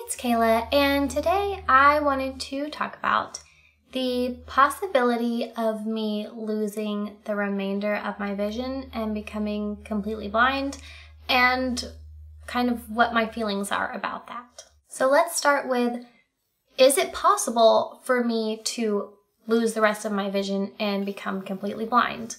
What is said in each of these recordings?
it's Kayla, and today I wanted to talk about the possibility of me losing the remainder of my vision and becoming completely blind, and kind of what my feelings are about that. So let's start with, is it possible for me to lose the rest of my vision and become completely blind?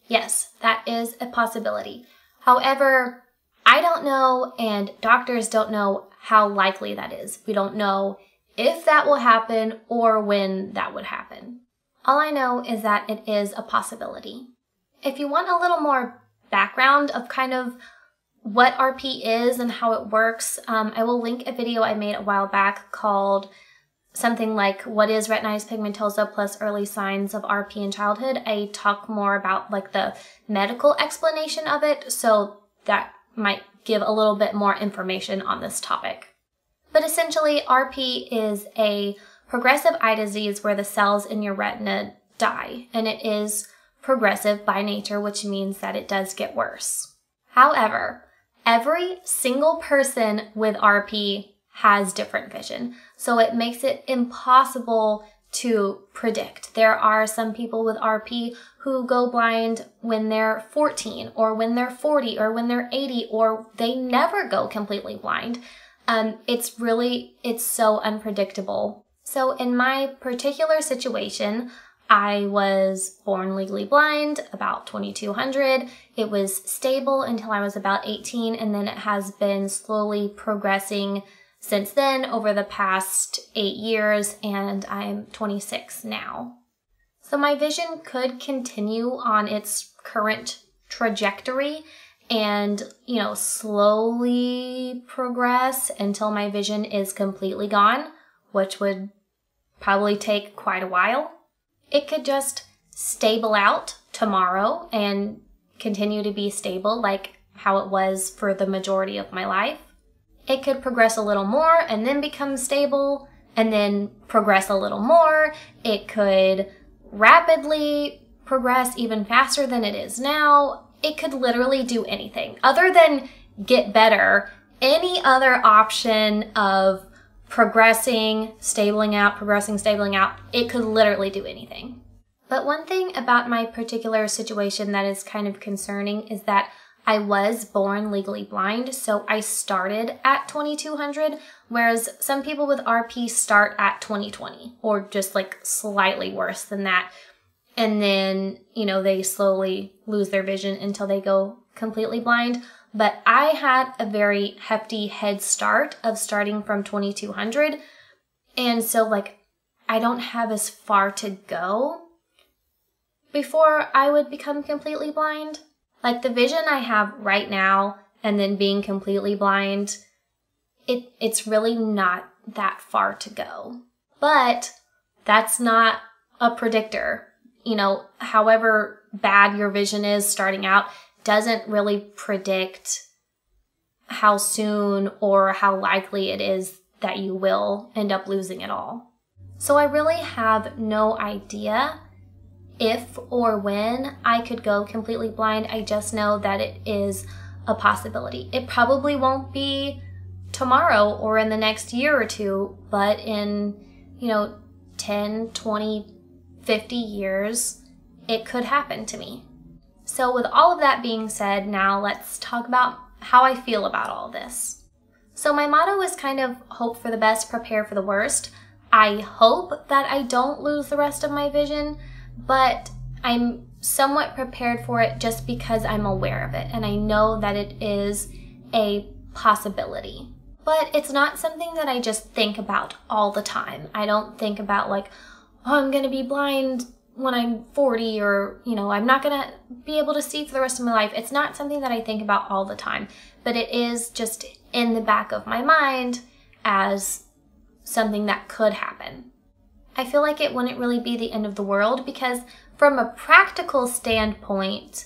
Yes, that is a possibility. However, I don't know, and doctors don't know how likely that is. We don't know if that will happen or when that would happen. All I know is that it is a possibility. If you want a little more background of kind of what RP is and how it works, I will link a video I made a while back called something like What is Retinitis Pigmentosa plus Early Signs of RP in Childhood. I talk more about like the medical explanation of it, so that might give a little bit more information on this topic. But essentially, RP is a progressive eye disease where the cells in your retina die, and it is progressive by nature, which means that it does get worse. However, every single person with RP has different vision, so it makes it impossible to predict. There are some people with RP who go blind when they're 14 or when they're 40 or when they're 80, or they never go completely blind. It's so unpredictable. So in my particular situation, I was born legally blind, about 2200. It was stable until I was about 18, and then it has been slowly progressing since then over the past 8 years, and I'm 26 now. So my vision could continue on its current trajectory and, slowly progress until my vision is completely gone, which would probably take quite a while. It could just stable out tomorrow and continue to be stable like how it was for the majority of my life. It could progress a little more and then become stable and then progress a little more. It could rapidly progress even faster than it is now. It could literally do anything other than get better. Any other option of progressing, stabling out, progressing, stabling out, it could literally do anything. But one thing about my particular situation that is kind of concerning is that I was born legally blind, so I started at 2200, whereas some people with RP start at 2020, or just like slightly worse than that. And then, they slowly lose their vision until they go completely blind. But I had a very hefty head start of starting from 2200. And so I don't have as far to go before I would become completely blind. Like the vision I have right now and then being completely blind, it's really not that far to go. But that's not a predictor. However bad your vision is starting out doesn't really predict how soon or how likely it is that you will end up losing it all. So I really have no idea if or when I could go completely blind. I just know that it is a possibility. It probably won't be tomorrow or in the next year or two, but in, 10, 20, 50 years, it could happen to me. So with all of that being said, now let's talk about how I feel about all this. So my motto is kind of hope for the best, prepare for the worst. I hope that I don't lose the rest of my vision, but I'm somewhat prepared for it just because I'm aware of it and I know that it is a possibility. But it's not something that I just think about all the time. I don't think about I'm gonna be blind when I'm 40, or, I'm not gonna be able to see for the rest of my life. It's not something that I think about all the time, but it is just in the back of my mind as something that could happen. I feel like it wouldn't really be the end of the world because from a practical standpoint,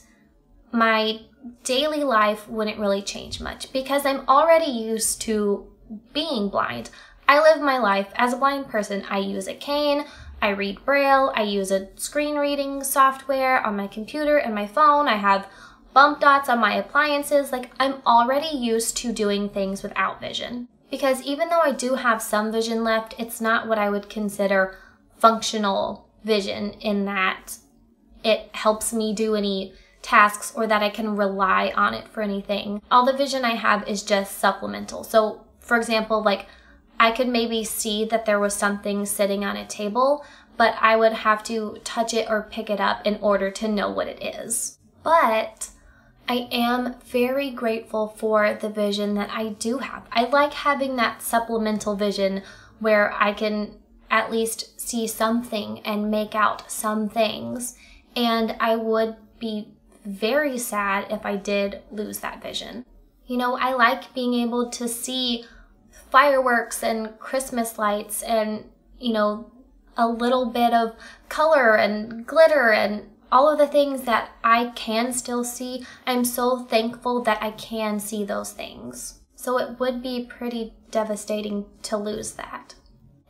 my daily life wouldn't really change much because I'm already used to being blind. I live my life as a blind person. I use a cane, I read Braille, I use a screen reading software on my computer and my phone, I have bump dots on my appliances. I'm already used to doing things without vision. Because even though I do have some vision left, it's not what I would consider functional vision in that it helps me do any tasks or that I can rely on it for anything. All the vision I have is just supplemental. So for example, like I could maybe see that there was something sitting on a table, but I would have to touch it or pick it up in order to know what it is. But I am very grateful for the vision that I do have. I like having that supplemental vision where I can at least see something and make out some things. And I would be very sad if I did lose that vision. You know, I like being able to see fireworks and Christmas lights and, you know, a little bit of color and glitter and all of the things that I can still see. I'm so thankful that I can see those things. So it would be pretty devastating to lose that.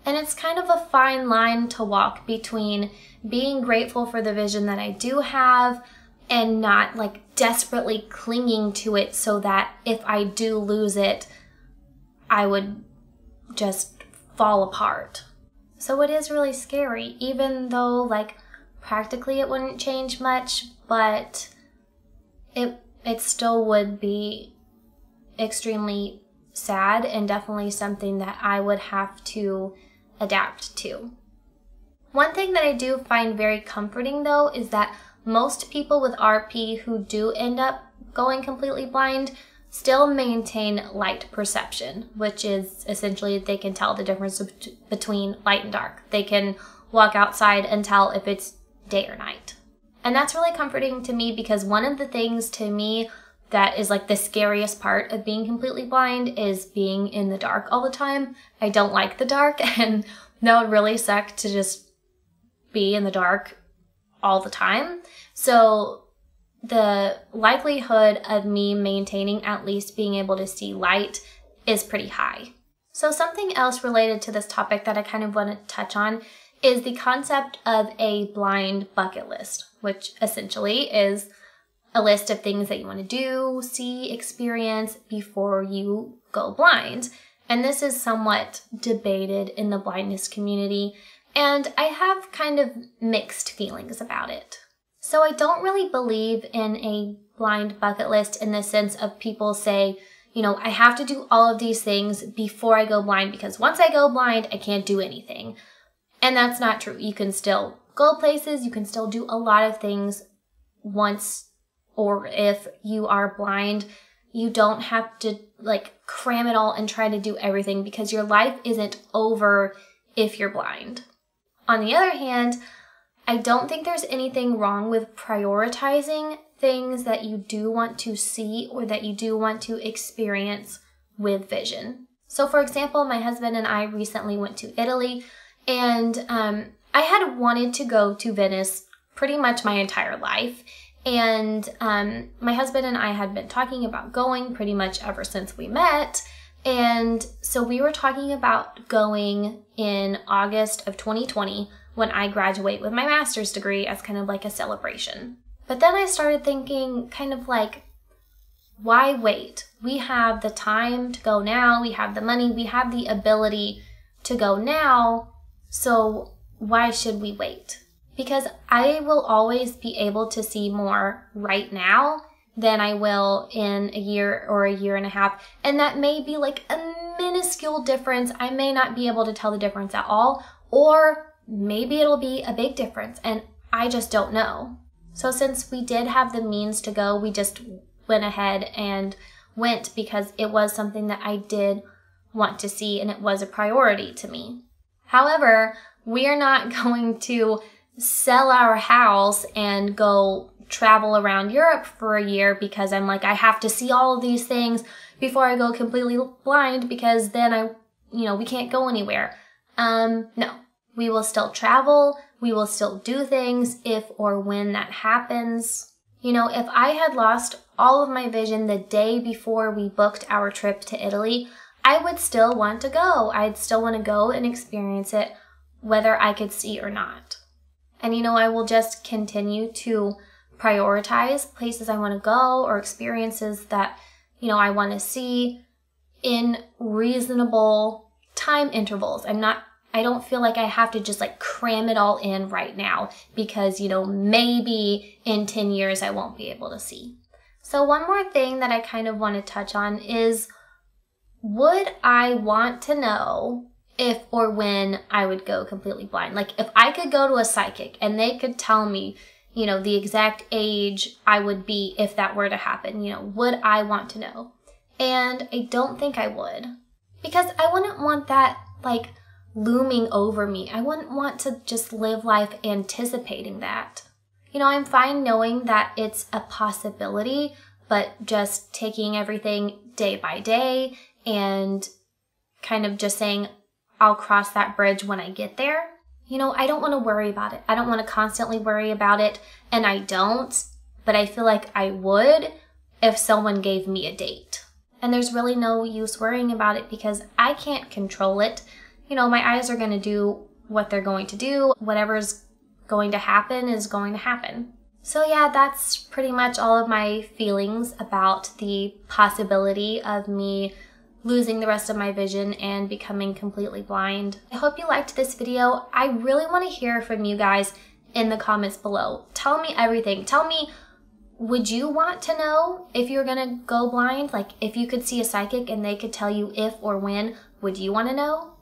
And it's kind of a fine line to walk between being grateful for the vision that I do have and not like desperately clinging to it so that if I do lose it, I would just fall apart. So it is really scary, even though like practically it wouldn't change much, but it still would be extremely sad and definitely something that I would have to adapt to. One thing that I do find very comforting though is that most people with RP who do end up going completely blind still maintain light perception, which is essentially they can tell the difference between light and dark. They can walk outside and tell if it's day or night. And that's really comforting to me because one of the things to me that is like the scariest part of being completely blind is being in the dark all the time. I don't like the dark, and that would really suck to just be in the dark all the time. So the likelihood of me maintaining at least being able to see light is pretty high. So something else related to this topic that I kind of want to touch on is the concept of a blind bucket list, which essentially is a list of things that you want to do, see, experience before you go blind. And this is somewhat debated in the blindness community, and I have kind of mixed feelings about it. So I don't really believe in a blind bucket list in the sense of people say, you know, I have to do all of these things before I go blind because once I go blind, I can't do anything. And that's not true. You can still go places, you can still do a lot of things once, or if you are blind, you don't have to like cram it all and try to do everything because your life isn't over if you're blind. On the other hand, I don't think there's anything wrong with prioritizing things that you do want to see or that you do want to experience with vision. So for example, my husband and I recently went to Italy, and I had wanted to go to Venice pretty much my entire life. And my husband and I had been talking about going pretty much ever since we met. And so we were talking about going in August of 2020 when I graduate with my master's degree as kind of like a celebration. But then I started thinking kind of like, why wait? We have the time to go now. We have the money. We have the ability to go now. So why should we wait? Because I will always be able to see more right now than I will in a year or a year and a half. And that may be like a minuscule difference. I may not be able to tell the difference at all, or maybe it'll be a big difference and I just don't know. So since we did have the means to go, we just went ahead and went because it was something that I did want to see and it was a priority to me. However, we are not going to sell our house and go travel around Europe for a year because I'm like, I have to see all of these things before I go completely blind because then we can't go anywhere. No, we will still travel. We will still do things if or when that happens. You know, if I had lost all of my vision the day before we booked our trip to Italy, I would still want to go. I'd still want to go and experience it whether I could see or not. And I will just continue to prioritize places I want to go or experiences that, I want to see in reasonable time intervals. I don't feel like I have to just like cram it all in right now because, you know, maybe in 10 years I won't be able to see. So one more thing that I kind of want to touch on is, would I want to know if or when I would go completely blind? Like if I could go to a psychic and they could tell me, you know, the exact age I would be if that were to happen, you know, would I want to know? And I don't think I would, because I wouldn't want that like looming over me. I wouldn't want to just live life anticipating that. You know, I'm fine knowing that it's a possibility, but just taking everything day by day and kind of just saying, I'll cross that bridge when I get there. You know, I don't want to worry about it. I don't want to constantly worry about it, and I don't, but I feel like I would if someone gave me a date. And there's really no use worrying about it because I can't control it. You know, my eyes are going to do what they're going to do. Whatever's going to happen is going to happen. So yeah, that's pretty much all of my feelings about the possibility of me losing the rest of my vision and becoming completely blind. I hope you liked this video. I really want to hear from you guys in the comments below. Tell me everything. Tell me, would you want to know if you're gonna go blind? Like if you could see a psychic and they could tell you if or when, would you want to know?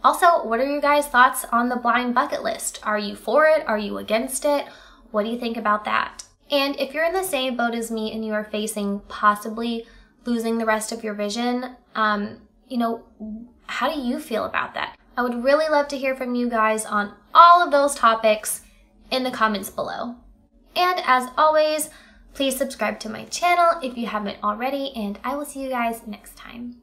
Also, what are your guys' thoughts on the blind bucket list? Are you for it? Are you against it? What do you think about that? And if you're in the same boat as me and you are facing possibly losing the rest of your vision, you know, how do you feel about that? I would really love to hear from you guys on all of those topics in the comments below. And as always, please subscribe to my channel if you haven't already, and I will see you guys next time.